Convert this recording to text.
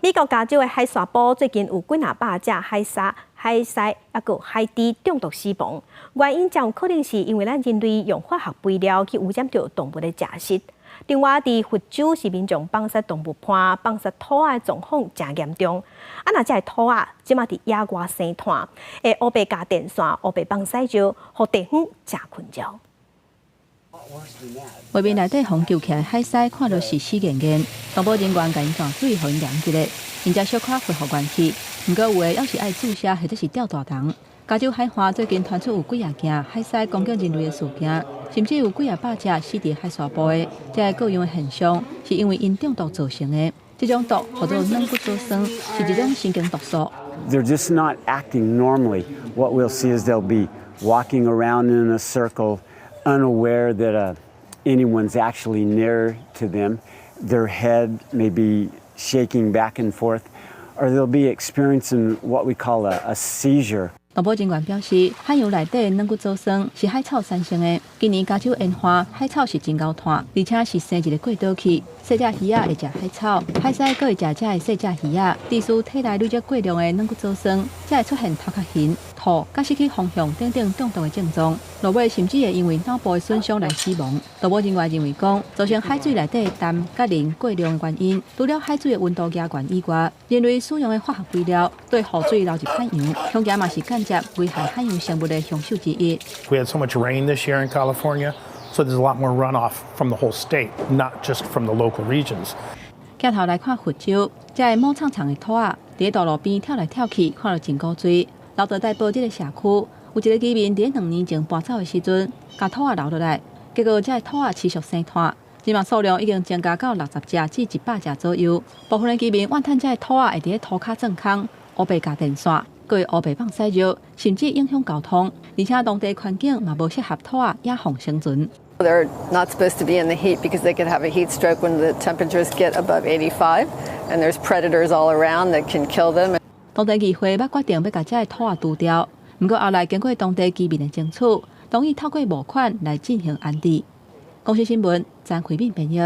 美国加州的海沙堡最近有几若百只海鲨、海狮还有海猪中毒死亡，原因将有可能是因为咱人类用化学肥料去污染到动物的食食。另外，伫佛州是民众放杀动物伴放杀兔仔的状况真严重。若这兔仔即马伫野外生团，会乌白加电线、乌白放屎石，互地方真困扰。外面内底防救起来海狮看到是死严严，动保人员甲因断水，互因凉一下，因才小可恢复元气。不过有的要是爱注射或者是吊大虫。加州海岸最近传出有几件海狮攻击人类的事件，甚至有几百只死伫海沙堡的。这各样的现象是因为因中毒造成的。这种毒叫做软骨藻酸，是一种神经毒素。They're just not acting normally. What we'll see is they'll be walking around in a circle, unaware that anyone's actually near to them. Their head may be shaking back and forth, or they'll be experiencing what we call a seizure. 动保人员表示，海洋内底的软骨藻酸是海草产生的。今年加州烟花海草是真高碳，而且是生一个过渡期。细只鱼仔会食海草，海狮佫会食这个细只鱼仔。致使体内累积过量的软骨藻酸，才会出现头壳晕、吐、甲失去方向等等中毒的症状。落尾甚至会因为脑部的损伤来死亡。动保人员认为讲，造成海水内底的氮、甲磷过量的原因，除了海水的温度加悬以外，人类使用的化学肥料对湖水流入海洋，恐惊嘛是间接危害海洋生物的凶手之一。We had so much rain this year in California, so there's a lot more runoff from the whole state, not just from the local regions. 镜头来看佛州，这个毛长长的兔仔伫道路边跳来跳去，看到真古锥。老德大埔这个社区有一个居民伫2年前搬走的时阵，把兔仔留落来，结果这个兔仔持续生蛋，今嘛数量已经增加到60只至100只左右。部分的居民怨叹这个兔仔会伫土骹钻空，乌白加电线，佫会乌白放屎石，甚至影响交通，而且当地环境嘛无适合兔仔野放生存。They're not supposed to be in the heat because they could have a heat stroke when the temperatures get above 85, and there's predators all around that can kill them. 当地议会决定要把这个兔仔除掉，不过后来经过当地居民的争取，同意透过募款来进行安置。公司新闻，张奎敏编译。